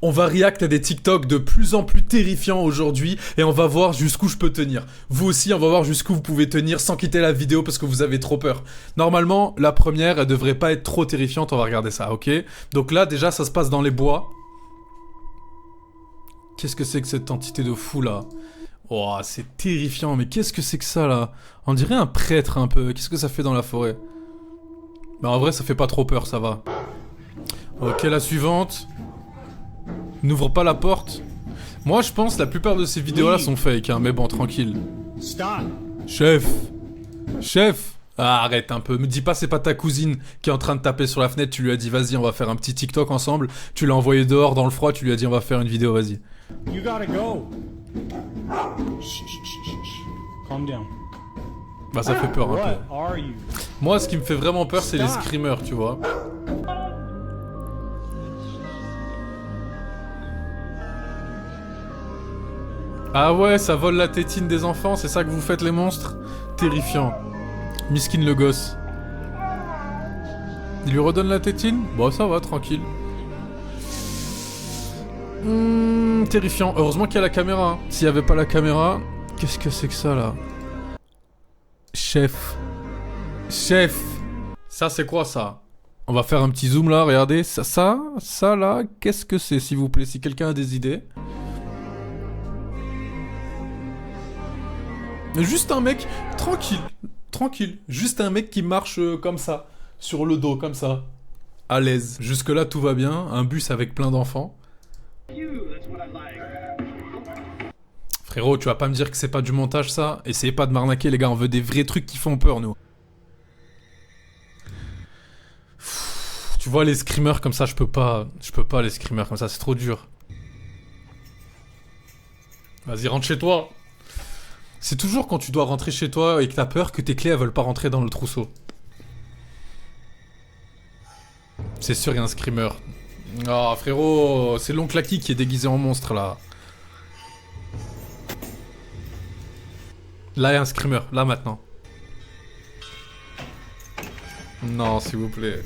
On va react à des TikTok de plus en plus terrifiants aujourd'hui et on va voir jusqu'où je peux tenir. Vous aussi, on va voir jusqu'où vous pouvez tenir sans quitter la vidéo parce que vous avez trop peur. Normalement, la première, elle devrait pas être trop terrifiante, on va regarder ça, ok? Donc là, déjà, ça se passe dans les bois. Qu'est-ce que c'est que cette entité de fou là? Oh, c'est terrifiant, mais qu'est-ce que c'est que ça là? On dirait un prêtre un peu, qu'est-ce que ça fait dans la forêt? Bah en vrai, ça fait pas trop peur, ça va. Ok, la suivante. N'ouvre pas la porte. Moi, je pense la plupart de ces vidéos-là sont fake, hein, mais bon, tranquille. Chef. Chef. Ah, arrête un peu. Me dis pas c'est pas ta cousine qui est en train de taper sur la fenêtre, tu lui as dit vas-y, on va faire un petit TikTok ensemble. Tu l'as envoyé dehors dans le froid, tu lui as dit on va faire une vidéo, vas-y. You gotta go. Calm down. Bah ça fait peur un peu. What are you? Moi, ce qui me fait vraiment peur, c'est les screamers, tu vois. Ah ouais, ça vole la tétine des enfants, c'est ça que vous faites les monstres? Terrifiant. Miskin le gosse. Il lui redonne la tétine? Bon, ça va, tranquille. Terrifiant. Heureusement qu'il y a la caméra. Hein. S'il n'y avait pas la caméra... Qu'est-ce que c'est que ça, là? Chef. Chef. Ça, c'est quoi, ça? On va faire un petit zoom, là, regardez. Ça, là, qu'est-ce que c'est, s'il vous plaît? Si quelqu'un a des idées... Juste un mec, tranquille, juste un mec qui marche comme ça, sur le dos, comme ça, à l'aise. Jusque-là, tout va bien, un bus avec plein d'enfants. Frérot, tu vas pas me dire que c'est pas du montage, ça? Essayez pas de m'arnaquer, les gars, on veut des vrais trucs qui font peur, nous. Tu vois, les screamers comme ça, je peux pas les screamers comme ça, c'est trop dur. Vas-y, rentre chez toi. C'est toujours quand tu dois rentrer chez toi et que t'as peur que tes clés elles veulent pas rentrer dans le trousseau. C'est sûr, il y a un screamer. Ah, frérot, c'est l'oncle Aki qui est déguisé en monstre, là. Là, il y a un screamer. Là, maintenant. Non, s'il vous plaît.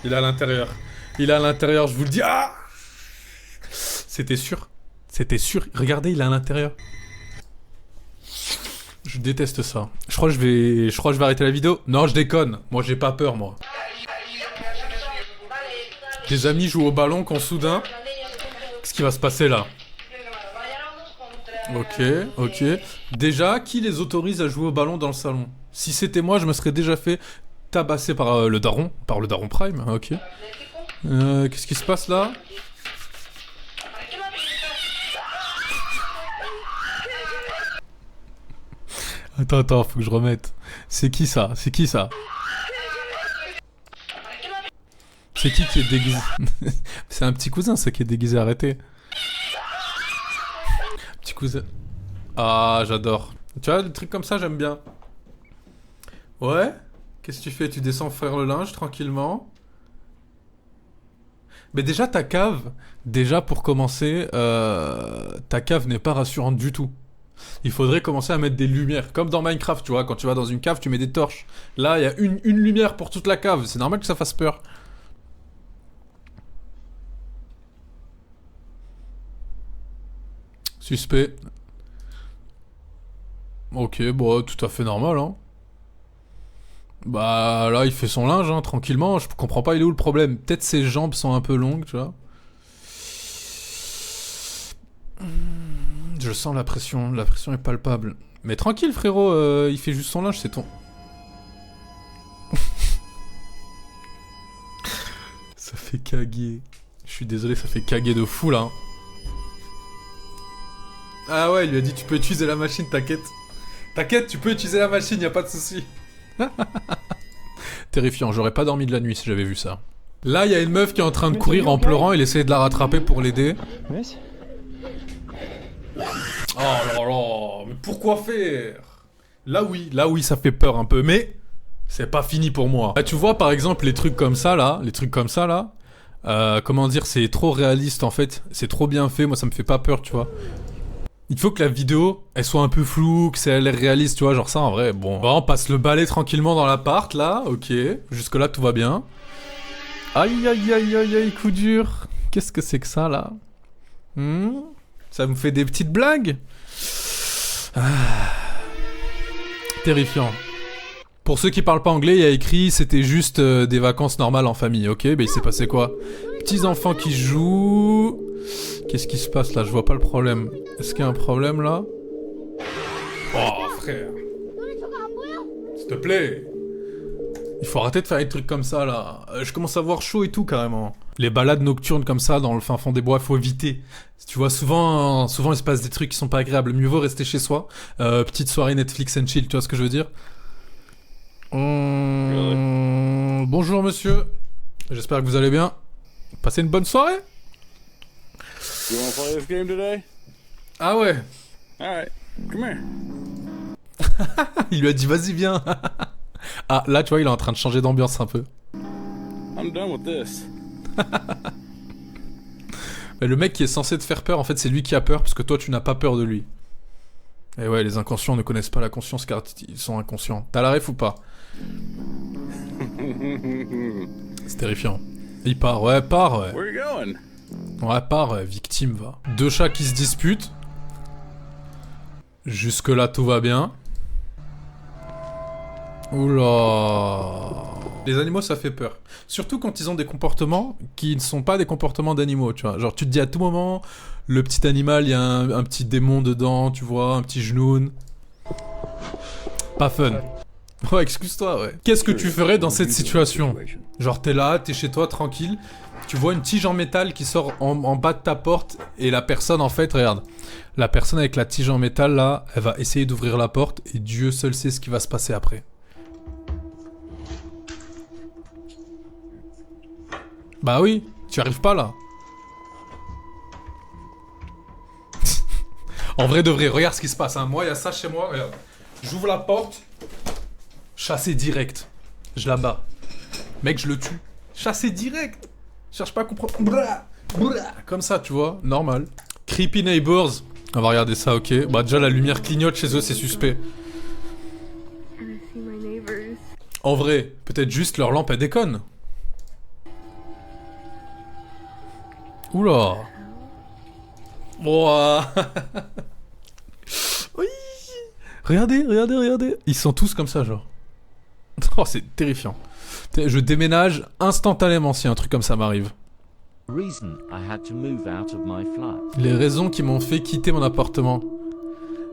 Il est à l'intérieur. Il est à l'intérieur, je vous le dis. Ah! C'était sûr. C'était sûr. Regardez, il est à l'intérieur. Je déteste ça. Je crois que je vais arrêter la vidéo. Non, je déconne. Moi, j'ai pas peur, moi. Des amis jouent au ballon quand soudain... Qu'est-ce qui va se passer, là? Ok. Déjà, qui les autorise à jouer au ballon dans le salon? Si c'était moi, je me serais déjà fait tabasser par le daron. Par le daron Prime, ok. Qu'est-ce qui se passe, là? Attends, faut que je remette. C'est qui ça? C'est qui est déguisé? C'est un petit cousin, ça, qui est déguisé, arrêtez. Petit cousin. Ah, j'adore. Tu vois, des trucs comme ça, j'aime bien. Ouais? Qu'est-ce que tu fais? Tu descends faire le linge, tranquillement? Mais déjà, ta cave, pour commencer, ta cave n'est pas rassurante du tout. Il faudrait commencer à mettre des lumières. Comme dans Minecraft, tu vois, quand tu vas dans une cave, tu mets des torches. Là, il y a une lumière pour toute la cave. C'est normal que ça fasse peur. Suspect. Ok, bon, tout à fait normal, hein. Bah, là, il fait son linge, hein, tranquillement. Je comprends pas, il est où le problème? Peut-être ses jambes sont un peu longues, tu vois. Je sens la pression est palpable. Mais tranquille, frérot, il fait juste son linge, c'est ton... Ça fait caguer. Je suis désolé, ça fait caguer de fou, là. Ah ouais, il lui a dit, tu peux utiliser la machine, t'inquiète. T'inquiète, tu peux utiliser la machine, y a pas de souci. Terrifiant, j'aurais pas dormi de la nuit si j'avais vu ça. Là, il y a une meuf qui est en train de courir en pleurant, il essaie de la rattraper pour l'aider. Oh là là, mais pourquoi faire? Là oui, ça fait peur un peu, mais c'est pas fini pour moi. Là, tu vois, par exemple, les trucs comme ça, là, comment dire, c'est trop réaliste, en fait. C'est trop bien fait, moi, ça me fait pas peur, tu vois. Il faut que la vidéo, elle soit un peu floue, que ça ait l'air réaliste, tu vois, genre ça, en vrai, bon. On passe le balai tranquillement dans l'appart, là, ok. Jusque-là, tout va bien. Aïe, coup dur. Qu'est-ce que c'est que ça, là? Ça me fait des petites blagues? Terrifiant. Pour ceux qui parlent pas anglais, il y a écrit c'était juste des vacances normales en famille, ok? Mais il s'est passé quoi? Petits enfants qui jouent... Qu'est-ce qui se passe là? Je vois pas le problème. Est-ce qu'il y a un problème là? Oh frère! S'il te plaît! Il faut arrêter de faire des trucs comme ça là. Je commence à avoir chaud et tout carrément. Les balades nocturnes comme ça dans le fin fond des bois, faut éviter. Tu vois, souvent il se passe des trucs qui sont pas agréables. Mieux vaut rester chez soi. Petite soirée Netflix and chill, tu vois ce que je veux dire? Bonjour monsieur. J'espère que vous allez bien. Passez une bonne soirée. You wanna play this game today? Ah ouais. Alright, come here. Il lui a dit vas-y viens. Ah là tu vois il est en train de changer d'ambiance un peu. I'm done with this. Mais le mec qui est censé te faire peur en fait c'est lui qui a peur parce que toi tu n'as pas peur de lui. Et ouais les inconscients ne connaissent pas la conscience car ils sont inconscients. T'as la ref ou pas? C'est terrifiant. Il part, ouais. Where you going? Ouais, part, victime, va. Deux chats qui se disputent. Jusque-là, tout va bien. Oula. Les animaux, ça fait peur. Surtout quand ils ont des comportements qui ne sont pas des comportements d'animaux, tu vois. Genre, tu te dis à tout moment, le petit animal, il y a un petit démon dedans, tu vois, un petit genoun. Pas fun. Ouais, excuse-toi, ouais. Qu'est-ce que tu ferais dans cette situation? Genre, t'es là, t'es chez toi, tranquille. Tu vois une tige en métal qui sort en bas de ta porte. Et la personne, en fait, regarde. La personne avec la tige en métal, là, elle va essayer d'ouvrir la porte. Et Dieu seul sait ce qui va se passer après. Bah oui, tu arrives pas, là. En vrai de vrai, regarde ce qui se passe, hein. Moi, il y a ça chez moi, regarde. J'ouvre la porte. Chasser direct. Je la bats. Mec, je le tue. Chasser direct. Cherche pas à comprendre. Comme ça, tu vois. Normal. Creepy neighbors. On va regarder ça, ok. Bah déjà, la lumière clignote chez eux, c'est suspect. En vrai, peut-être juste leur lampe, elle déconne. Oula. Ouah. Oui. Regardez. Ils sont tous comme ça, genre. Oh, c'est terrifiant. Je déménage instantanément si un truc comme ça m'arrive. Les raisons qui m'ont fait quitter mon appartement.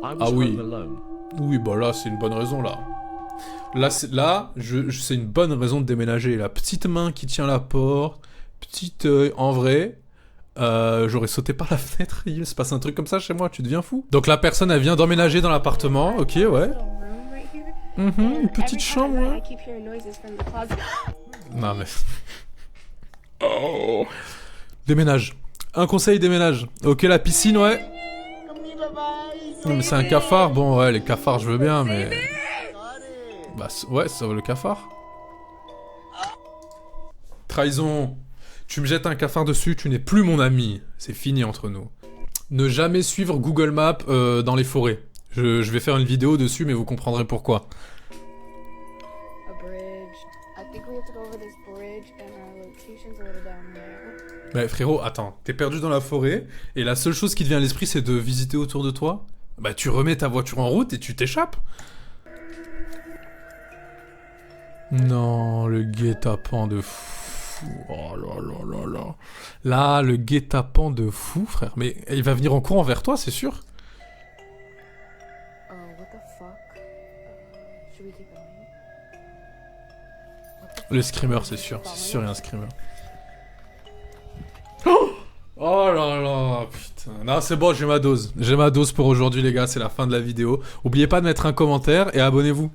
Ah oui. Oui, bah là, c'est une bonne raison, là. C'est une bonne raison de déménager. La petite main qui tient la porte. Petite œil. En vrai, j'aurais sauté par la fenêtre. Il se passe un truc comme ça chez moi, tu deviens fou. Donc la personne, elle vient d'emménager dans l'appartement. Ok, ouais. Une petite chambre, ouais. Non mais... Oh. Déménage. Un conseil, déménage. Ok, la piscine, ouais. Non mais c'est un cafard. Bon, ouais, les cafards, je veux bien, mais... Bah, ouais, ça va le cafard. Trahison. Tu me jettes un cafard dessus, tu n'es plus mon ami. C'est fini entre nous. Ne jamais suivre Google Maps dans les forêts. Je vais faire une vidéo dessus, mais vous comprendrez pourquoi. Bah frérot, attends, t'es perdu dans la forêt, et la seule chose qui te vient à l'esprit, c'est de visiter autour de toi. Bah tu remets ta voiture en route et tu t'échappes. Non, le guet-apens de fou. Oh là là là là. Là, le guet-apens de fou, frère. Mais il va venir en courant vers toi, c'est sûr. Le screamer, c'est sûr. C'est sûr, il y a un screamer. Oh là là, putain. Non, c'est bon, j'ai ma dose. J'ai ma dose pour aujourd'hui, les gars. C'est la fin de la vidéo. N'oubliez pas de mettre un commentaire et abonnez-vous.